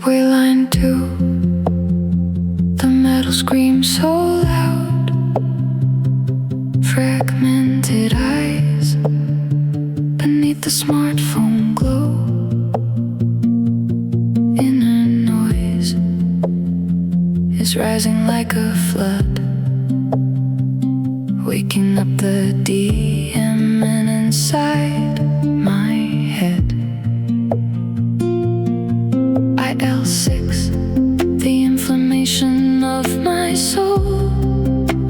subway line too. The metal screams so loud, fragmented eyes beneath the smartphone glow. Inner noise is rising like a flood, waking up the demon inside my head. IL-6, the inflammation of my soul,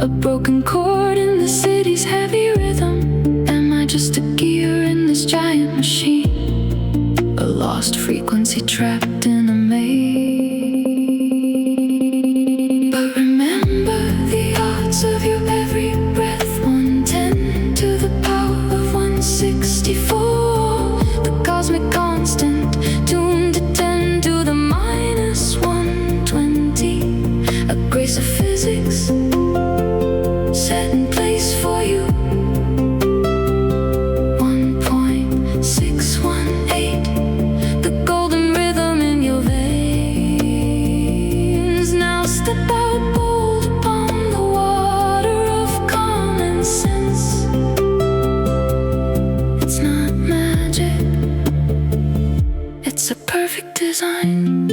a broken chord in the city's heavy rhythm. Am I just a gear in this giant machine, a lost frequency trapped in a maze? But remember the odds of your every breath, 110 to the power of 164. The cosmic constant, tuned to 10 to the minus 120. A grace of physics set in place for you. 1.618, the golden rhythm in your veins. Now step out bold upon the water of common sense. It's not magic, it's a perfect design.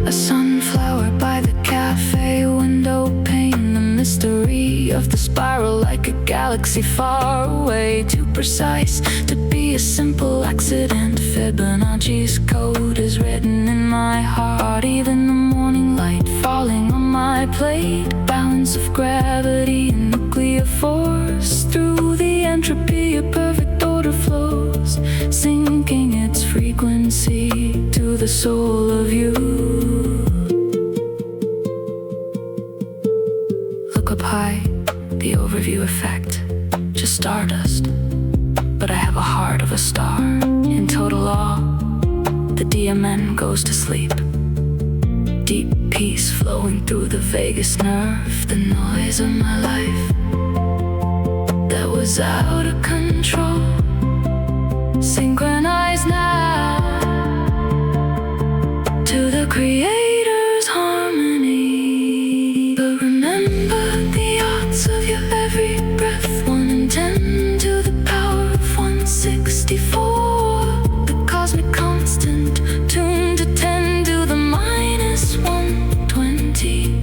A sunflower by the cafe window pane, the mystery of the spiral like a galaxy far away, too precise to be a simple accident. Fibonacci's code is written in my heart, even the morning light falling on my plate. Balance of gravity and nuclear force, through the entropy a perfect order flows, sinking its frequency to the soul of you. Look up high, the overview effect, just stardust, but I have a heart of a star. In total awe, the DMN goes to sleep. Deep peace flowing through the vagus nerve, the noise of my life that was out of control, synchronized now to the Creator's harmony. But remember the odds of your every breath, 1 in 10 to the power of 164. The cosmic constant, tuned to 10 to the minus 120.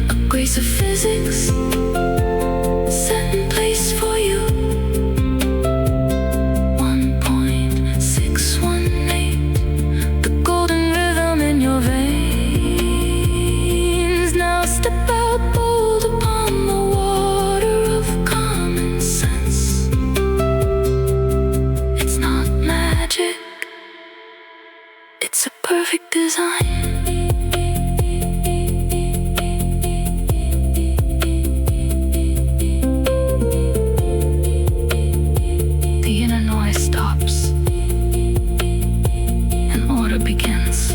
A grace of physics set in place for you. 1.618, the golden rhythm in your veins. Now step out bold upon the water of common sense. It's not magic, it's a perfect design. The inner noise stops and order begins.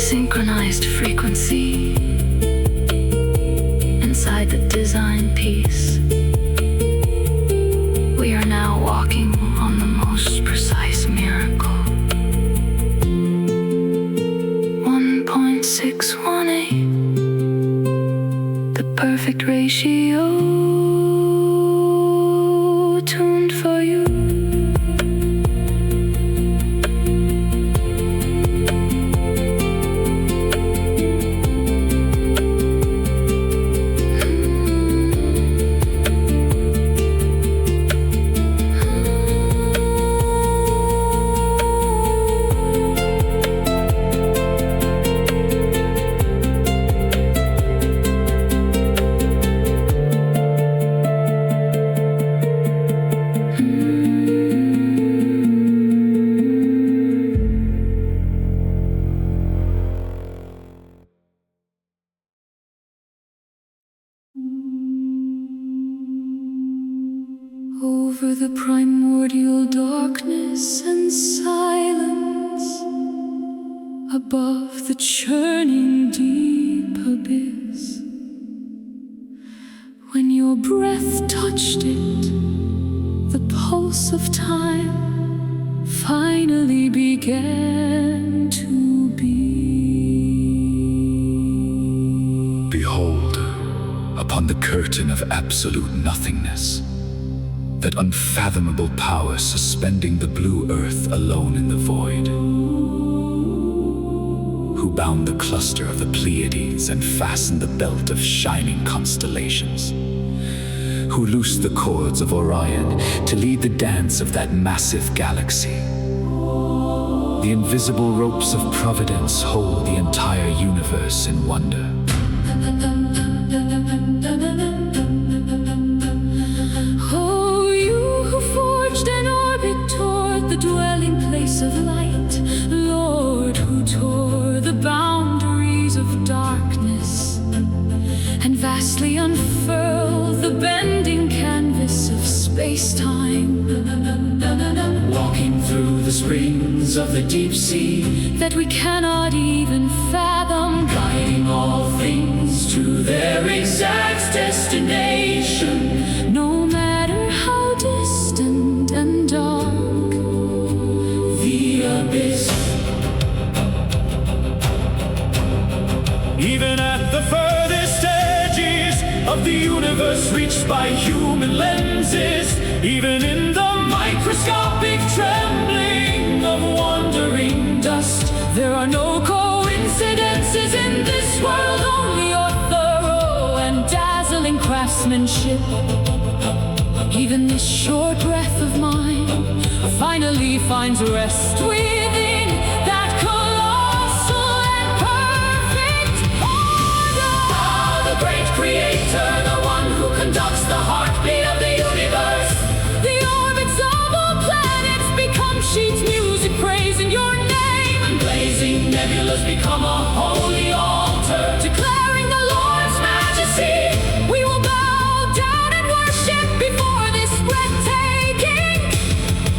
Synchronized frequency inside the design piece. We are now walking on the most precise miracle. 1.618, the perfect ratio tuned for you. Over the primordial darkness and silence, above the churning deep abyss, When your breath touched it, the pulse of time finally began to beat. Behold, upon the curtain of absolute nothingness, that unfathomable power suspending the blue earth alone in the void, who bound the cluster of the Pleiades and fastened the belt of shining constellations, who loosed the cords of Orion to lead the dance of that massive galaxy. The invisible ropes of providence hold the entire universe in wonder. Oh, you who forged an orbit toward the dwelling place of light, Lord, who tore the boundaries of darkness and vastly unfurled the bending canvas of space-time, walking through the springs of the deep sea that we cannot even fathom, guiding all things to their exact destination, no matter how distant and dark the abyss. Even at the furthest edges of the universe reached by human lenses, even in the microscopic trembling of wandering dust, there are no coincidences in this world, only your thorough and dazzling craftsmanship. Even this short breath of mine finally finds rest within that colossal and perfect order. Ah, the great creator, the one who conducts the heartbeat of the universe. The orbits of all planets become sheets music praising your name, And blazing nebulas become a holy altar, declaring the Lord's majesty. We will bow down and worship before this breathtaking,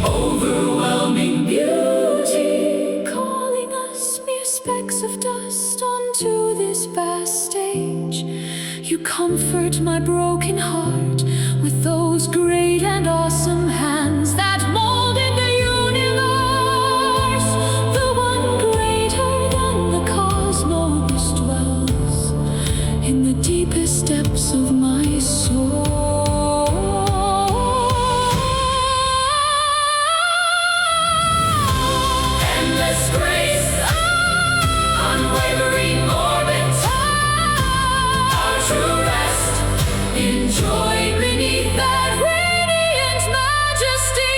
overwhelming beauty, calling us mere specks of dust onto this vast stage. You comfort my broken heart with those great and awesome hands that molded the universe. The one greater than the cosmos dwells in the deepest depths of my soul. endless grace, unwavering orbit, our true rest, enjoyed beneath that radiant majesty.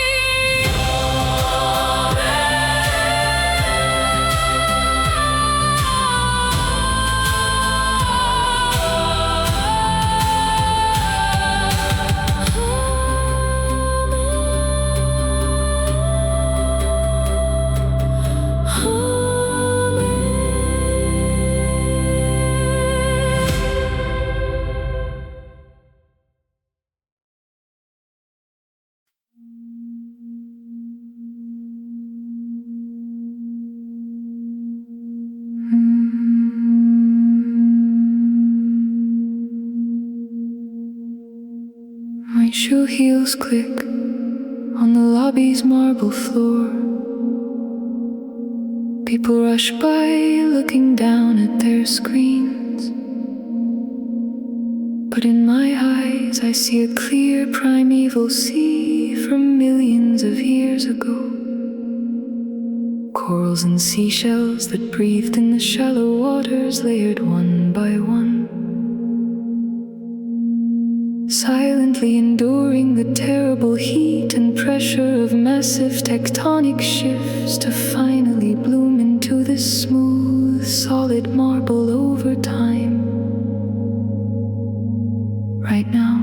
My shoe heels click on the lobby's marble floor. People rush by looking down at their screens, but in my eyes I see a clear primeval sea from millions of years ago. Corals and seashells that breathed in the shallow waters, layered one by one, silently enduring the terrible heat and pressure of massive tectonic shifts to finally bloom into this smooth, solid marble over time. Right now,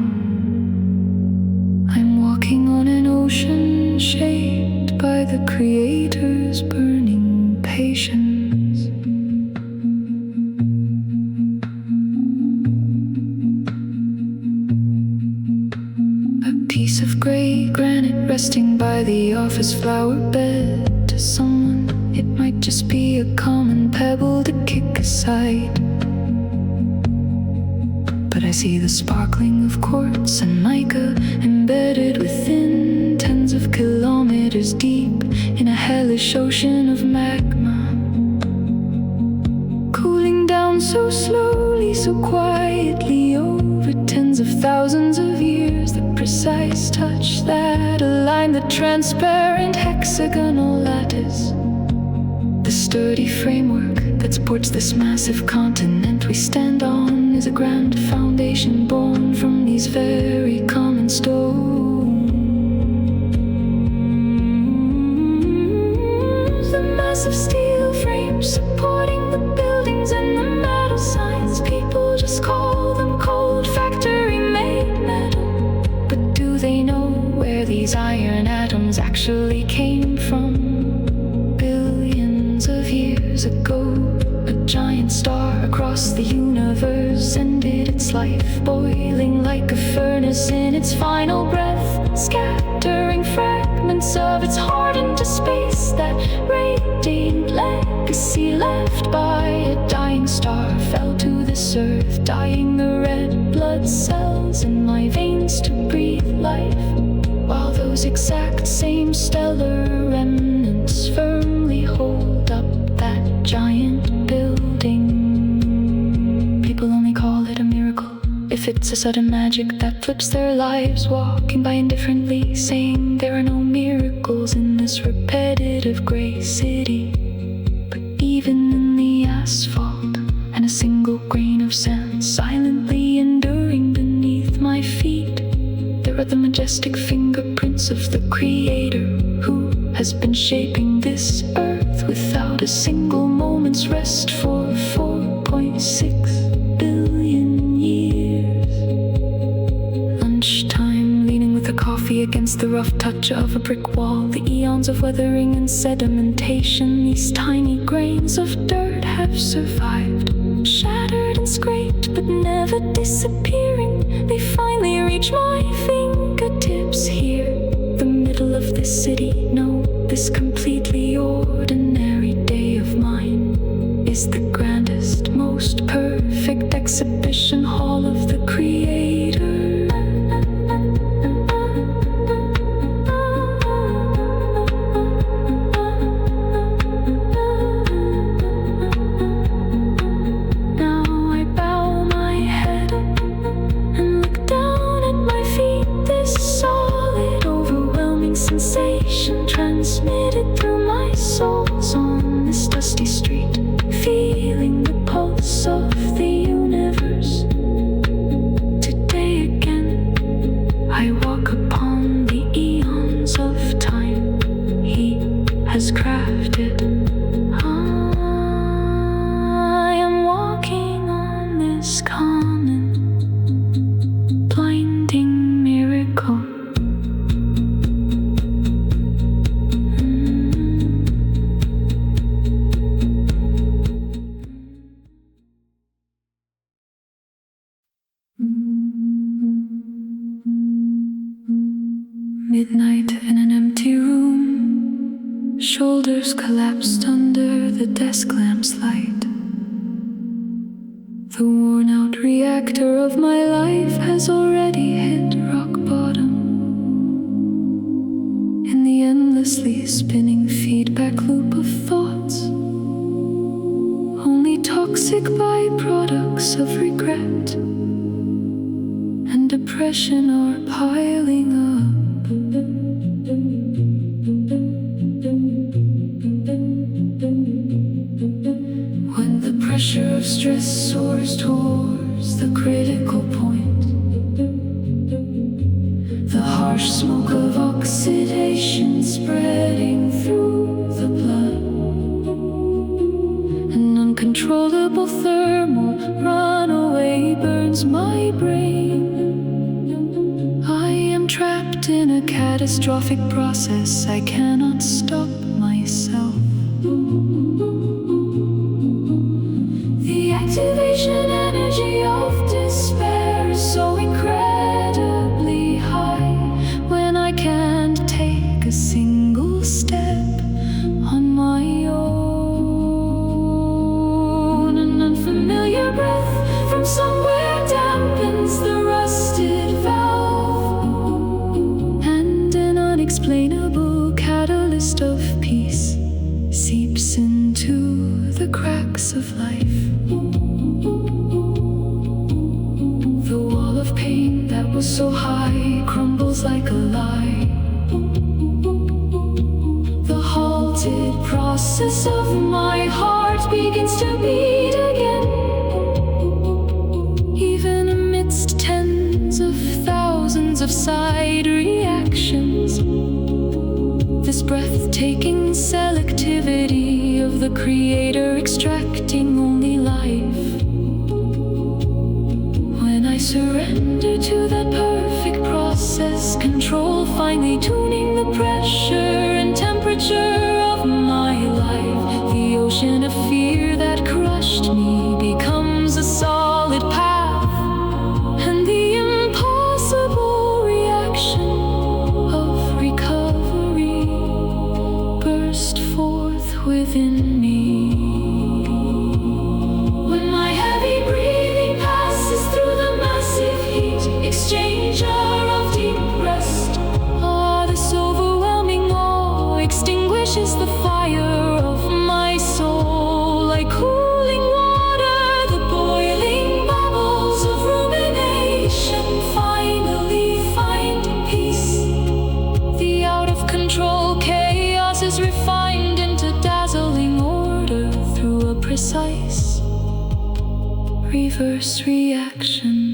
I'm walking on an ocean shaped by the Creator's burning patience. Piece of gray granite resting by the office flower bed. To someone, it might just be a common pebble to kick aside, but I I see the sparkling of quartz and mica embedded within, tens of kilometers deep in a hellish ocean of magma, cooling down so slowly, so quietly, over tens of thousands of years. The precise touch that aligned the transparent hexagonal lattice, the sturdy framework that supports this massive continent we stand on, is a grand foundation born from these very common stones. The massive steel frames supporting the buildings and the metal signs, people just call them cold factory-made metal. But do they know where these iron atoms actually came from? Billions of years ago, a giant star across the universe ended its life, boiling like a furnace in its final breath, scattering fragments of its heart into space. That radiant legacy left by a dying star fell to this earth, dyeing the red blood cells in my veins to breathe life, while those exact same stellar remnants firmly hold up that giant building. People only call it a miracle if it's a sudden magic that flips their lives, walking by indifferently, saying there are no miracles in this repetitive gray city. But even in the asphalt and a single grain of sand silently enduring beneath my feet, there are the majestic fingerprints of the Creator, who has been shaping this earth without a single moment's rest for 4.6 billion years. Lunchtime, leaning with a coffee against the rough touch of a brick wall, the eons of weathering and sedimentation, these tiny grains of dirt have survived, shattered and scraped but never disappearing. They finally reach my fingertips here, the middle of this city. No, this completely ordinary day of mine is the grandest, most perfect exhibition hall of the Creator. Now I bow my head up and look down at my feet, this solid, overwhelming sensation transmitted through my soles on this dusty street, feeling the pulse of the universe. Today again, I walk upon the eons of time He has crafted. I am walking on this common, blinding miracle. Midnight in an empty room, shoulders collapsed under the desk lamp's light. The worn-out reactor of my life has already hit rock bottom. In the endlessly spinning feedback loop of thoughts, only toxic byproducts of regret and depression are piling up. When the pressure of stress soars towards the critical point, the harsh smoke of oxidation spreading through the blood, an uncontrollable thermal runaway burns my brain. I am trapped in a catastrophic process, I cannot stop myself. The activation energy of despair is so incredibly high when I can't take a single step on my own. An unfamiliar breath from somewhere dampens was so high crumbles like a lie. The halted process of my heart begins to beat again. Even amidst tens of thousands of side reactions, this breathtaking selectivity of the Creator extracting only life. When I surrender to that perfect process control, finally tuning the pressure and temperature of my life, the ocean of fear that crushed me becomes a solid path, and the impossible reaction of recovery burst forth within me. When my heavy breathing passes through the massive heat exchanger of deep rest, this overwhelming awe extinguishes the fire of my soul. Like cooling water, the boiling bubbles of rumination finally find peace. The out-of-control chaos is refined into dazzling order through a precise reverse reaction.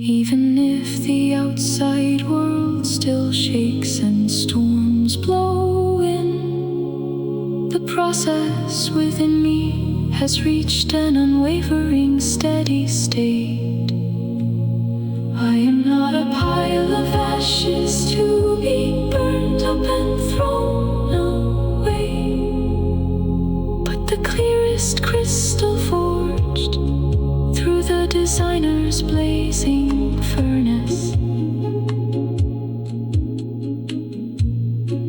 Even if the outside world still shakes and storms blow in, the process within me has reached an unwavering steady state. I am not a pile of ashes to be burned up and thrown away, but the clearest crystal forged through the designer's blazing furnace.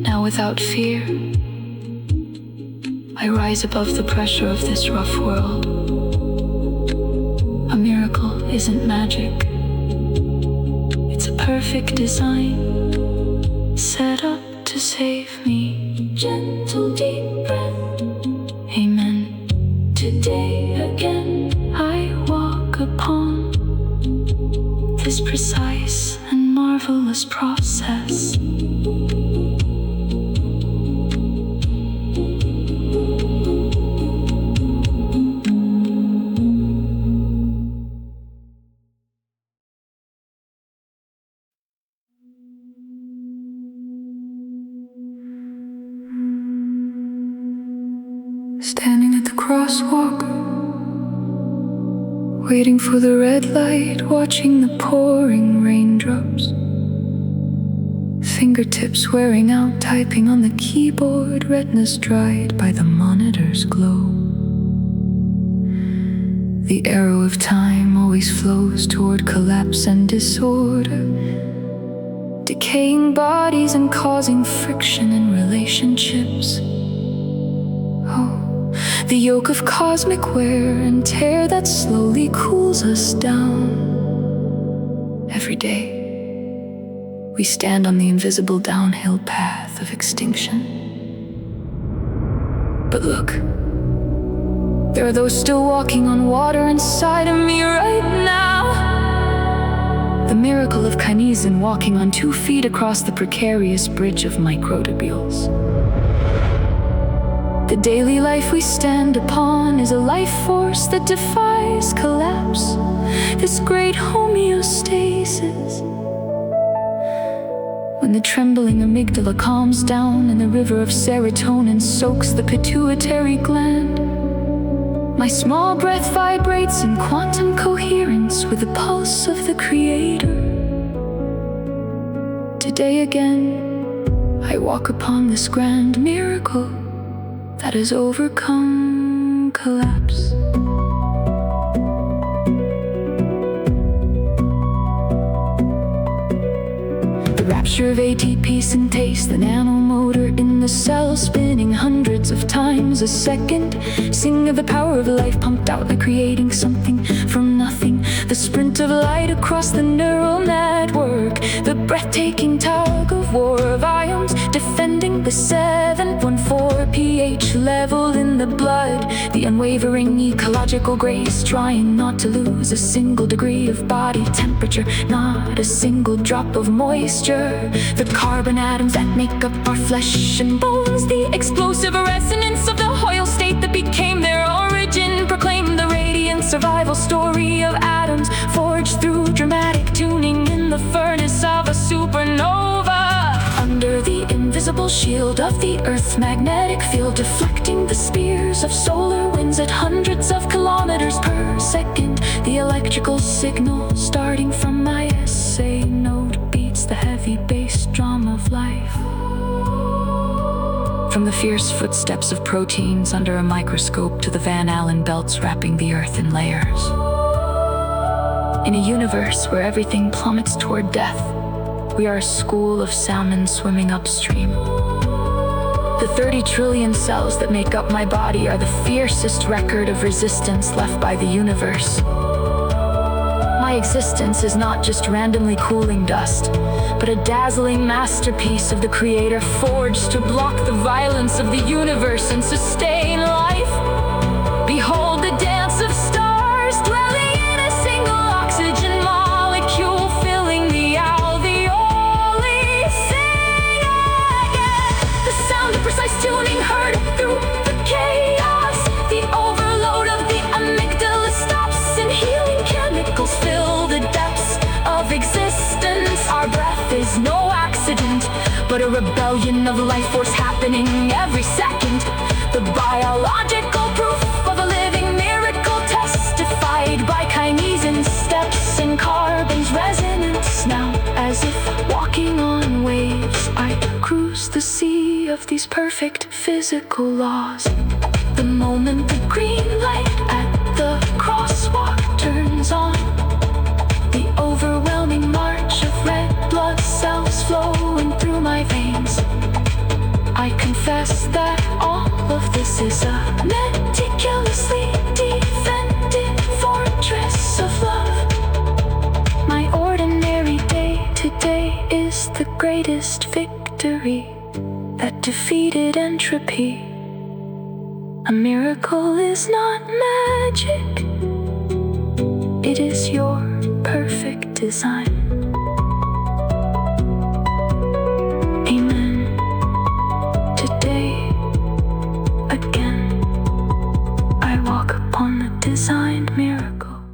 Now without fear, I rise above the pressure of this rough world. A miracle isn't magic. It's a perfect design set up to save me. Gentle deep breath. Amen. Today again I walk upon this precise and marvelous process. Standing at the crosswalk, waiting for the red light, watching the pouring raindrops, fingertips wearing out, typing on the keyboard, retinas dried by the monitor's glow. The arrow of time always flows toward collapse and disorder, decaying bodies and causing friction in relationships. Oh, the yoke of cosmic wear and tear that slowly cools us down. Every day, we stand on the invisible downhill path of extinction. But look, there are those still walking on water inside of me right now. The miracle of Kinesin walking on 2 feet across the precarious bridge of microtubules. The daily life we stand upon is a life force that defies collapse, this great homeostasis. When the trembling amygdala calms down and the river of serotonin soaks the pituitary gland, my small breath vibrates in quantum coherence with the pulse of the Creator. Today again, I walk upon this grand miracle that has overcome collapse. The rapture of ATP synthase, the nanomotor in the cell spinning hundreds of times a second, sing of the power of life pumped out like creating something from nothing. The sprint of light across the neural network, the breathtaking tug of war of ions defending the 7.4 pH level in the blood, the unwavering ecological grace, trying not to lose a single degree of body temperature, not a single drop of moisture. The carbon atoms that make up our flesh and bones, the explosive resonance of the Hoyle State that became their origin, proclaim the radiant survival story of atoms forged through dramatic tuning in the furnace of a supernova. Under the invisible shield of the Earth's magnetic field, deflecting the spears of solar winds at hundreds of kilometers per second, the electrical signal starting from my SA node beats the heavy bass drum of life. From the fierce footsteps of proteins under a microscope to the Van Allen belts wrapping the Earth in layers. In a universe where everything plummets toward death, we are a school of salmon swimming upstream. The 30 trillion cells that make up my body are the fiercest record of resistance left by the universe. My existence is not just randomly cooling dust, but a dazzling masterpiece of the Creator, forged to block the violence of the universe and sustain life. Behold the dance of stars, dwelling in a single oxygen molecule, filling the alveoli. Sing again, the sound of precise tuning heard through the chaos. The overload of the amygdala stops, and healing chemicals fill the depths of existence. Our breath is no accident, but a rebellion of life force happening every second. The biological proof of a living miracle, testified by Kinesin steps and carbon's resonance. Now, as if walking on waves, I cruise the sea of these perfect physical laws. The moment the green light at the crosswalk turns on, the overwhelming march of red blood cells flowing through my veins, I confess that all of this is a meticulously defended fortress of love. My ordinary day today is the greatest victory that defeated entropy. A miracle is not magic, it is your perfect design. Amen. Today, again, I walk upon the designed miracle.